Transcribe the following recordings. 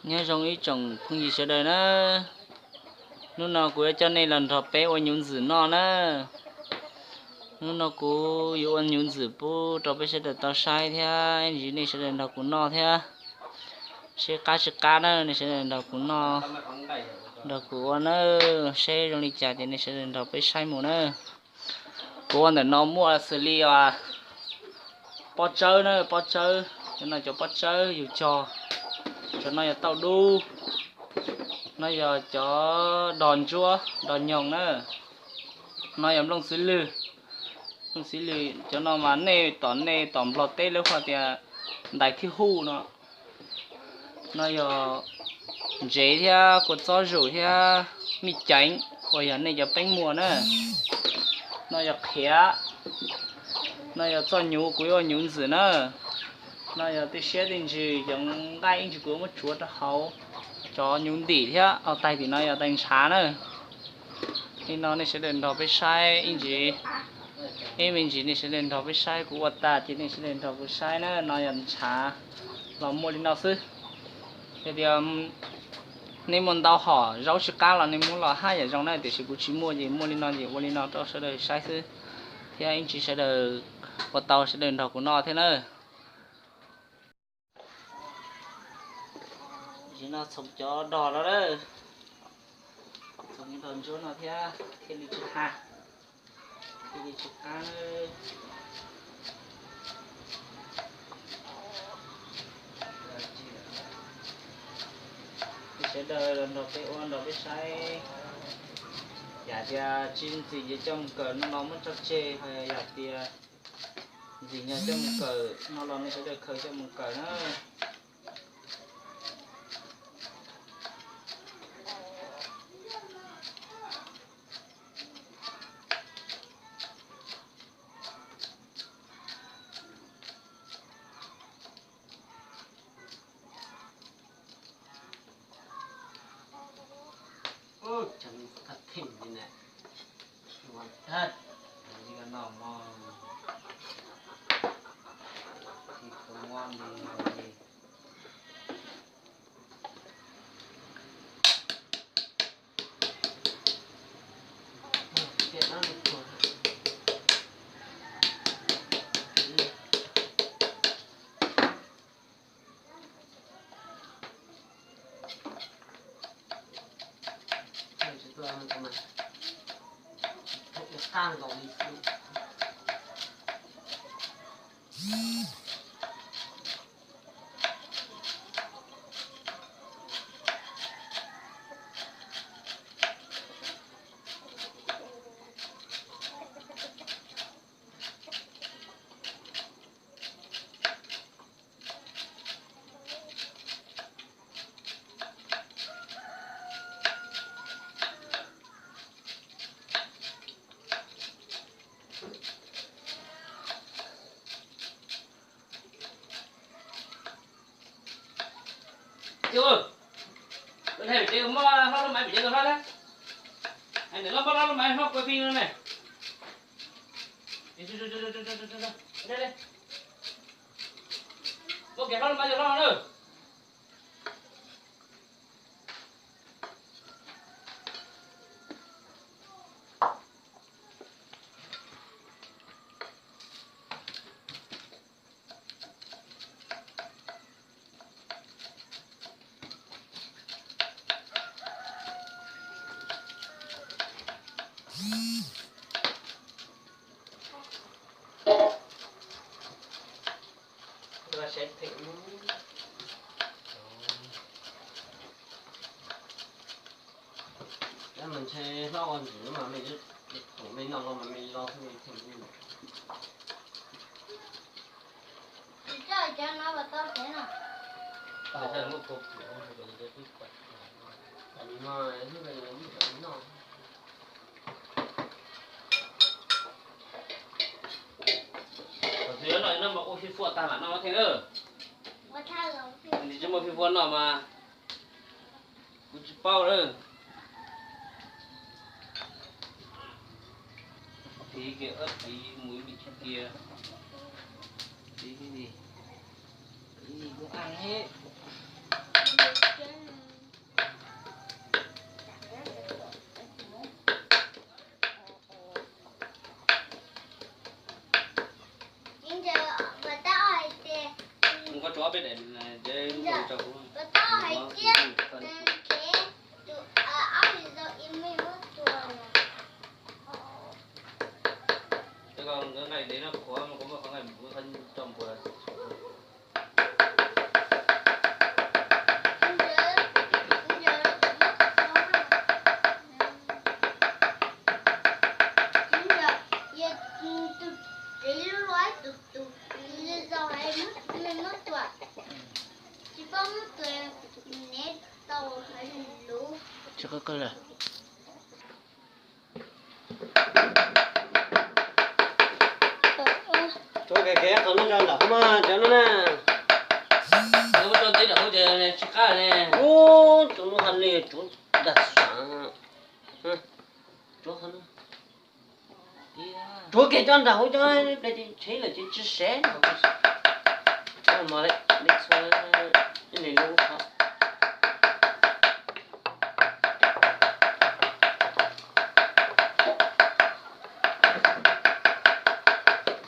nhớ trong ý chồng không gì sẽ đời nữa nó nào của cho nên lần thọ bé ôn nhún dữ nó nữa nó nào của yêu ôn nhún dữ bố cho bé sẽ đời tao sai theo anh gì này sẽ đời nào của nó theo sẽ cá nữa này sẽ đời nào của nó đầu của nó sẽ trong đi trả thì này sẽ đời nào bé sai mù nữa của anh để nó mua xử lý à bó chơi nữa bó chơi cho nó cho bó chơi dù cho nó là tàu đu nó giờ cho đòn chua đòn nhồng nữa nó giống lông xí lư cho nó mà nè tóm lọt tê lúc hoặc thì đại thi hu nó giờ dễ theo của cho rủ theo mì chánh rồi giờ này giờ bánh mùa nữa nó giờ khía nó giờ cho nhú cuối rồi nhún dữ nữa nó giờ tôi sẽ định chỉ giống gai anh chỉ có một chuột cho hậu cho nhún đỉ thế ở tay thì nó giờ đánh xá nữa thì nó này sẽ đến đó với sai anh chị em mình chỉ này sẽ đến đó với sai của ta thì này sẽ đến đó với sai nữa nó giờ xá nó mua đi nào xứ thì nên muốn đào hỏi rau sữa cá là nên muốn là hai giờ trong này thì sẽ bố trí mua đi nó cho sẽ đời sai xứ thì anh chị sẽ được của tàu sẽ đến đó của nó thế nữa chỉ nó sống cho đỏ đó đấy sống cái đòn chỗ nào thế thiên lý chụp ha thiên lý chụp ha sẽ đời đòn cái ôn đòn cái sai giả ra chim gì trong cờ nó mất cho chê hay giả tia gì nhà trong cờ nó làm nó sẽ được khởi trong một cờ nữa chẳng thật thỉnh gì nè ngon thật gì cả nọ mò thì không ngon thì tiện nó được rồi sang rồi chưa bên này bị nó máy bị chơi hết á anh để nó máy nó quay phim nữa này đây ok nó máy được nó nữa ta sẽ thịnh để mình chơi lo còn gì mà mình của mình nào mà mình lo thì mình thịnh cho nó vào tao thế nào bây giờ một cục thì ông phải để cái quạt tại vì mà như vậy là như vậy nó dưới này nó mà ô phi phuộc ta mà nó thế nữa mà thay rồi thì cho một phi phuộc nào mà cũng chỉ bao nữa tí kia ớt tí muối bị chết kia tí cái gì cũng ăn hết để nuôi trâu Và tao hãy tiếp kế tụ áo thì giờ im mình mất tuổi này. thế còn cái này đấy là có mà có một ngày bữa thân trồng vừa chưa có cơ là cho cái còn nó cho lỏng mà cho nó nè nó cho tí đậu chờ này chỉ cá này ô chúng nó hành này chúng đặt sáng chúng hành chúa cái cho đậu cho đây chỉ là chỉ xé mà đấy biết sao cái này lâu khó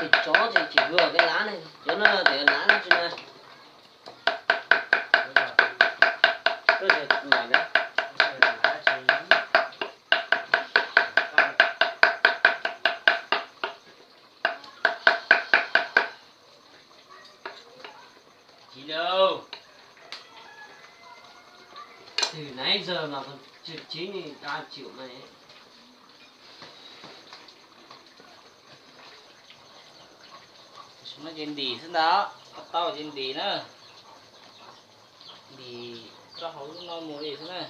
thì chó thì chỉ vừa cái lá này cho nó để lá nó trên này tôi sẽ làm đấy gì đâu từ nãy giờ mà còn chưa chín thì ta chịu mày nó trên đỉ thế đó tao trên đỉ nữa đỉ cho hấu nó mua đi thế này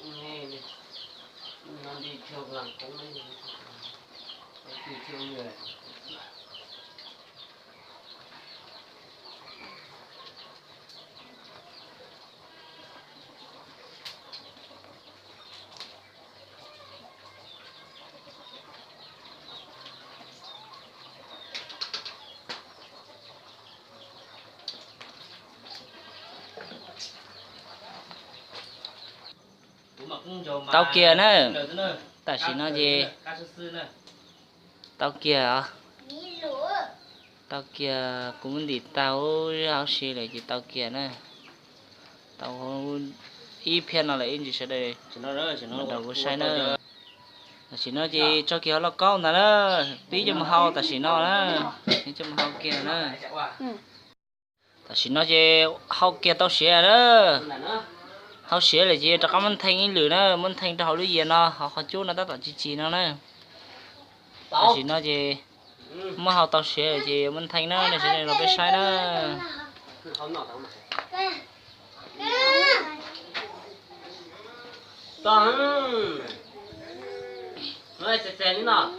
nghe này nó đi theo làng cũng mấy đi theo người tao kia nữa ta chỉ nói gì tao kia à tao kia cũng đi tao học sĩ lại chỉ tao kia nữa tao ý phiền nào lại chỉ sẽ đây nó đâu có sai nữa chỉ nói gì cho kia nó con nữa đó tí cho mà hao ta chỉ nói đó tí cho mà hao kia nữa ta chỉ nói gì hao kia tao sẽ đó hao sẽ là gì cho các mình thành cái lửa nó mình thành cho họ lưỡi gì nó họ chú nó tao chỉ nó nữa ta chỉ nói gì mà hao tao sẽ là gì mình thành nó này sẽ là cái sai đó Toàn nói sẽ xem nào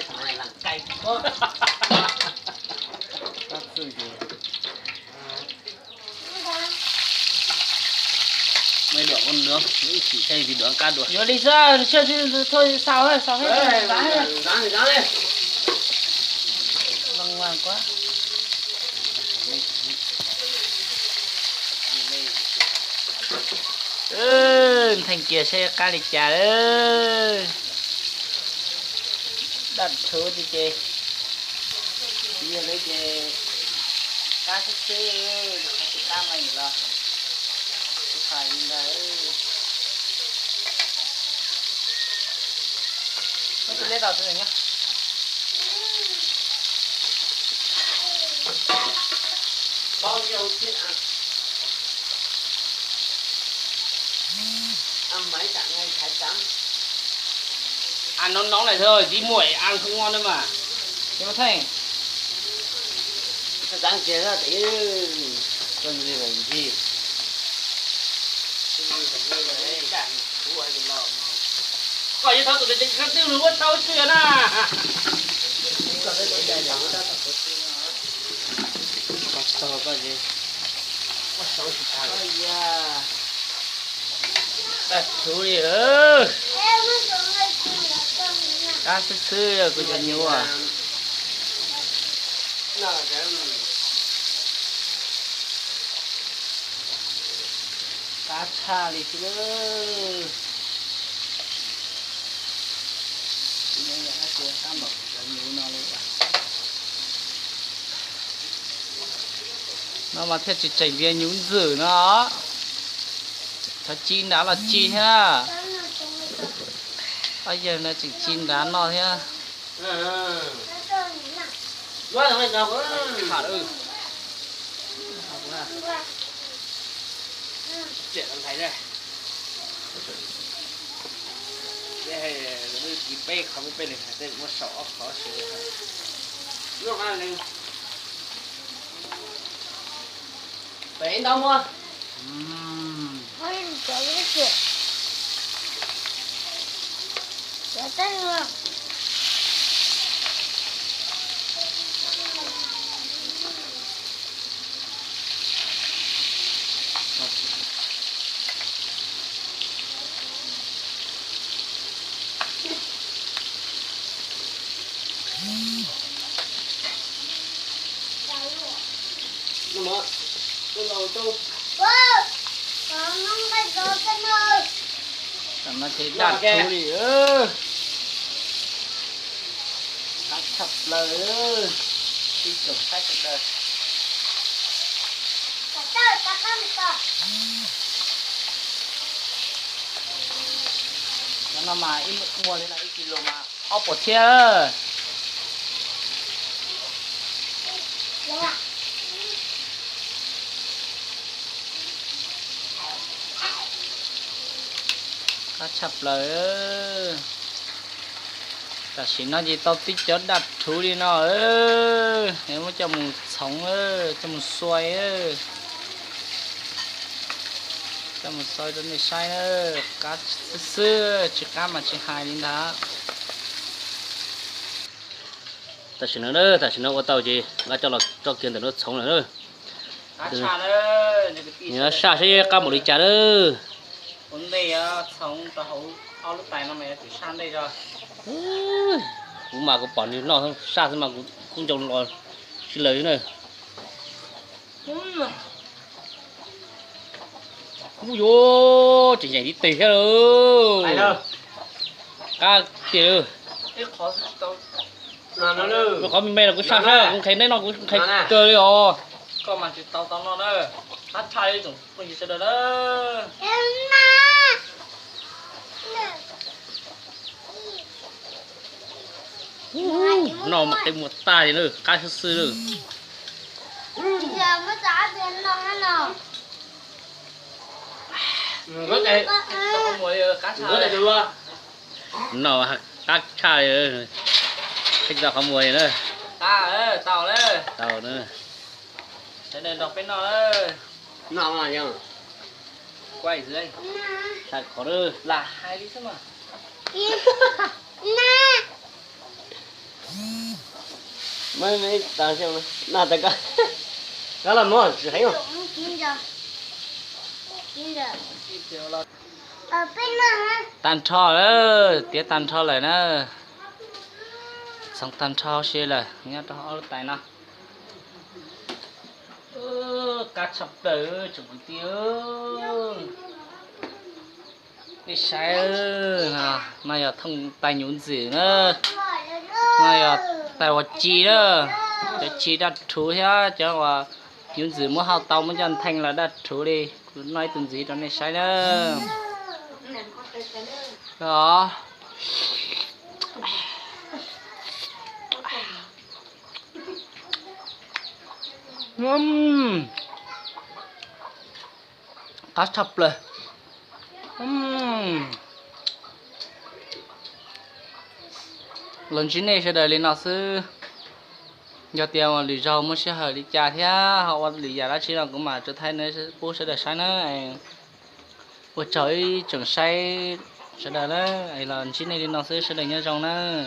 thằng này làm cay quá mấy đoạn con nữa chỉ xây thì đoạn cá được nhớ đi ra thôi sao hết giá đi vâng ngoan quá thành kia xe cá lịch trà ơi đặt thứ đi chơi bây giờ lấy chơi cá xích xí cá mày là phải đấy nó cứ lấy đầu thế này nhá đầu tiên ăn mấy cả ngày thái trắng ăn nóng này thôi, tí muội ăn không ngon đâu mà. Nhưng mà thành cái trắng kia ra tí cần gì phải gì coi như thằng tụi mình cắt tiêu luôn sao chuyện à. to cái gì Ây da. Đặt thú đi ơ. Cá sứ sứ rồi của chân nhú à. Cá cha đi chứ ơ. Đây là cái kia cá mực chân nhú nó luôn à. Nó mà theo chỉ chảy viên nhún dử nó. Thật chín đã là chín ha. Bây giờ nó chỉ chín đá nó thế á. quá rồi đâu có Phạt ư. chuyện anh thấy đây đây nó chỉ bê không bê này đây cũng sợ khó xử nó ăn lên bé đâu mua nó mở nó đầu tu Cảm nó thấy đạt thú đi ơ. Cá chập lời ơ. Đi cầm sách ở đây. Nó mà ít mua lên là ít kilo mà. Ốc bột thia ơ. Cá chập lời ơ. Cả xin nó gì tao tích cho đặt thú đi nó ơ. Nếu mà cho một sống ơ, cho một xoay ơ. Cho một xoay đến để xoay ơ. Cá sứ chỉ cá mà chỉ hai đến đó. ta xin nó nữa ta xin nó qua tàu gì ngã cho kiên nó sống nữa nữa Cá cha ơ. nhớ xa sẽ cá một đi chả nữa Vấn đề sống tao hấu ao lúc này nó mẹ chỉ sang đây rồi. cũng mà có bỏ đi nó không xa mà cũng trồng nó xin lời này ui vô chỉ nhảy đi tì hết rồi cá tiền Cái khó tao nó có mình là cũng xa xa cũng thấy đấy nó cũng thấy chơi đi rồi có mà chỉ tao nó đó. Hát chai đi không gì sẽ được đó. nó mặc cái một tay gì nữa cá sứ sứ nữa Rất đây. Tao không muốn cá cha này. nó cá chai rồi thích ra không mùi nữa Tao đấy. tàu nữa Thế nên đọc bên nó đấy. nó mà nhá Quay dưới. thật khó nữa Là hai đi xem mà. mấy tao xem nào ta cá là món chỉ thấy mà Tan cho đó, tía tan cho lại nữa. Xong tan cho xe là nghe cho họ tay nào. Cá chập đời chụp tiêu. Đi sai này là thông tay nhún gì nữa. Này là tay hoạt chi đó. Cho chi đặt thú thế cho là nhún gì mua hao tàu mới cho thành là đặt thú đi. Cứ nói từng gì đó này sai nữa. Đó. cá chậpเลยlần chín này sẽ đợi lên nào sư giờ tiền mà lì rau mới sẽ hỏi lì trà thế họ lì già đó chỉ là cũng mà trở thành nó bố sẽ đợi sai nữa bố trời chẳng say sẽ đợi đó ấy lần chín này lên nào sư sẽ đợi nhớ rau nữa